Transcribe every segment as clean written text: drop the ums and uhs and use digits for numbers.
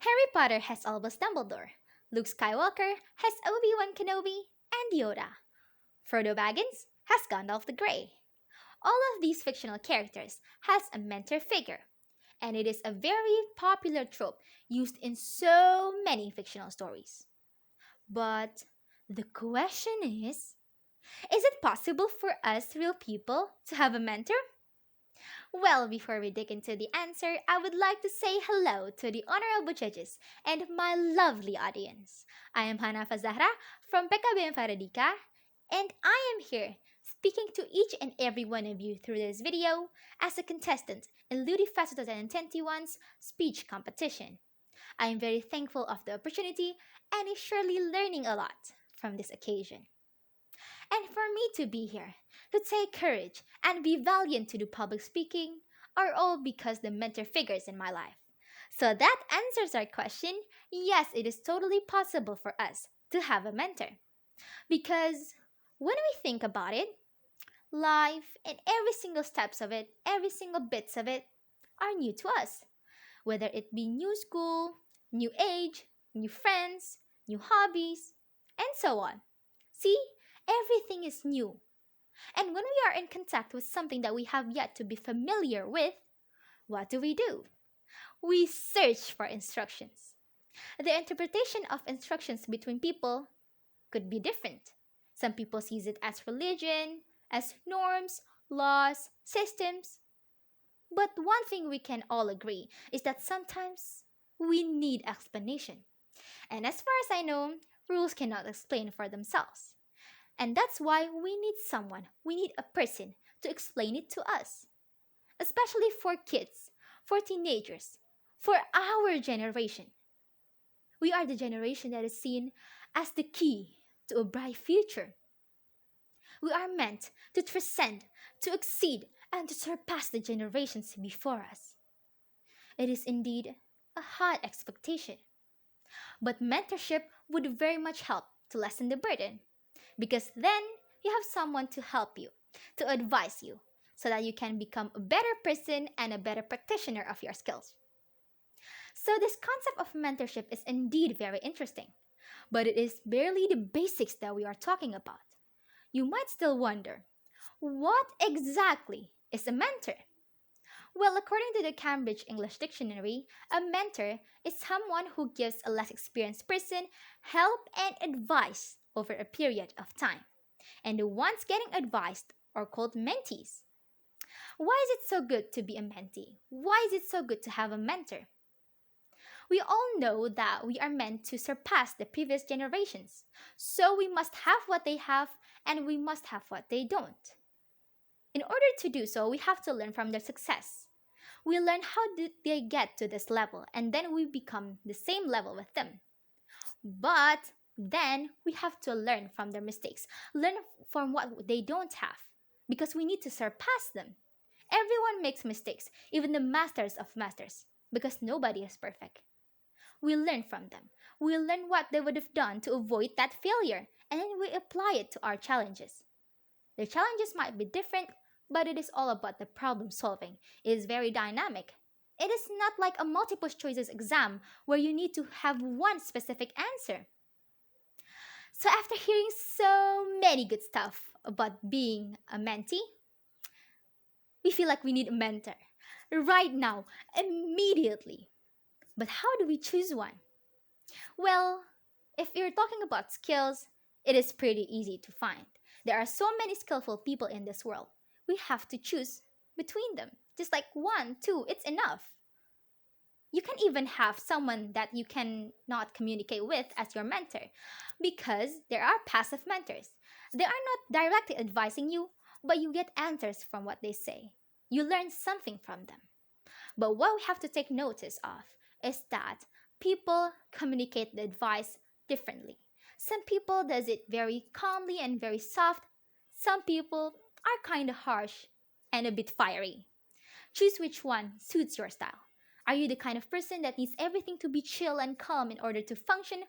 Harry Potter has Albus Dumbledore. Luke Skywalker has Obi-Wan Kenobi and Yoda. Frodo Baggins has Gandalf the Grey. All of these fictional characters has a mentor figure, and it is a very popular trope used in so many fictional stories. But the question is it possible for us real people to have a mentor? Well, before we dig into the answer, I would like to say hello to the honorable judges and my lovely audience. I am Hana Alfazzahra from PKBM Faradika, and I am here speaking to each and every one of you through this video as a contestant in Ludifest 2021's speech competition. I am very thankful of the opportunity and is surely learning a lot from this occasion. And for me to be here, to take courage and be valiant to do public speaking, are all because the mentor figures in my life. So that answers our question. Yes, it is totally possible for us to have a mentor. Because when we think about it, life and every single steps of it, every single bits of it are new to us. Whether it be new school, new age, new friends, new hobbies, and so on. See, everything is new. And when we are in contact with something that we have yet to be familiar with, what do? We search for instructions. The interpretation of instructions between people could be different. Some people sees it as religion, as norms, laws, systems. But one thing we can all agree is that sometimes we need explanation. And as far as I know, rules cannot explain for themselves. And that's why we need someone, we need a person to explain it to us. Especially for kids, for teenagers, for our generation. We are the generation that is seen as the key to a bright future. We are meant to transcend, to exceed, and to surpass the generations before us. It is indeed a high expectation. But mentorship would very much help to lessen the burden. Because then you have someone to help you, to advise you, so that you can become a better person and a better practitioner of your skills. So, this concept of mentorship is indeed very interesting, but it is barely the basics that we are talking about. You might still wonder, what exactly is a mentor? Well, according to the Cambridge English Dictionary, a mentor is someone who gives a less experienced person help and advice over a period of time. And the ones getting advised are called mentees. Why is it so good to be a mentee? Why is it so good to have a mentor? We all know that we are meant to surpass the previous generations. So we must have what they have and we must have what they don't. In order to do so, we have to learn from their success. We learn how did they get to this level and then we become the same level with them. But then we have to learn from their mistakes, learn from what they don't have, because we need to surpass them. Everyone makes mistakes, even the masters of masters, because nobody is perfect. We learn from them. We learn what they would have done to avoid that failure, and then we apply it to our challenges. The challenges might be different, but it is all about the problem solving. It is very dynamic. It is not like a multiple choices exam where you need to have one specific answer. So after hearing so many good stuff about being a mentee, we feel like we need a mentor right now, immediately. But how do we choose one? Well, if you're talking about skills, it is pretty easy to find. There are so many skillful people in this world. We have to choose between them. Just like one, two, it's enough. You can even have someone that you cannot communicate with as your mentor because there are passive mentors. They are not directly advising you, but you get answers from what they say. You learn something from them. But what we have to take notice of is that people communicate the advice differently. Some people does it very calmly and very soft. Some people are kind of harsh and a bit fiery. Choose which one suits your style. Are you the kind of person that needs everything to be chill and calm in order to function?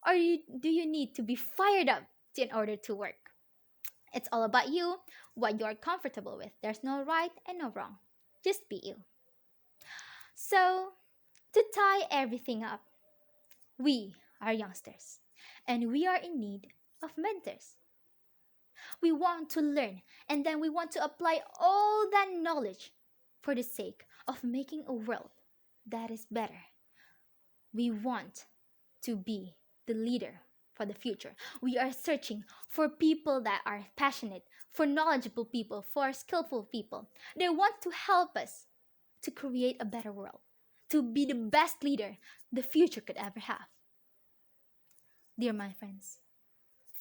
Or do you need to be fired up in order to work? It's all about you, what you're comfortable with. There's no right and no wrong. Just be you. So, to tie everything up, We are youngsters, and we are in need of mentors. We want to learn, and then we want to apply all that knowledge for the sake of making a world that is better. We want to be the leader for the future. We are searching for people that are passionate, for knowledgeable people, for skillful people. They want to help us to create a better world, to be the best leader the future could ever have. Dear my friends,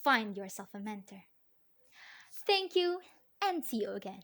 find yourself a mentor. Thank you and see you again.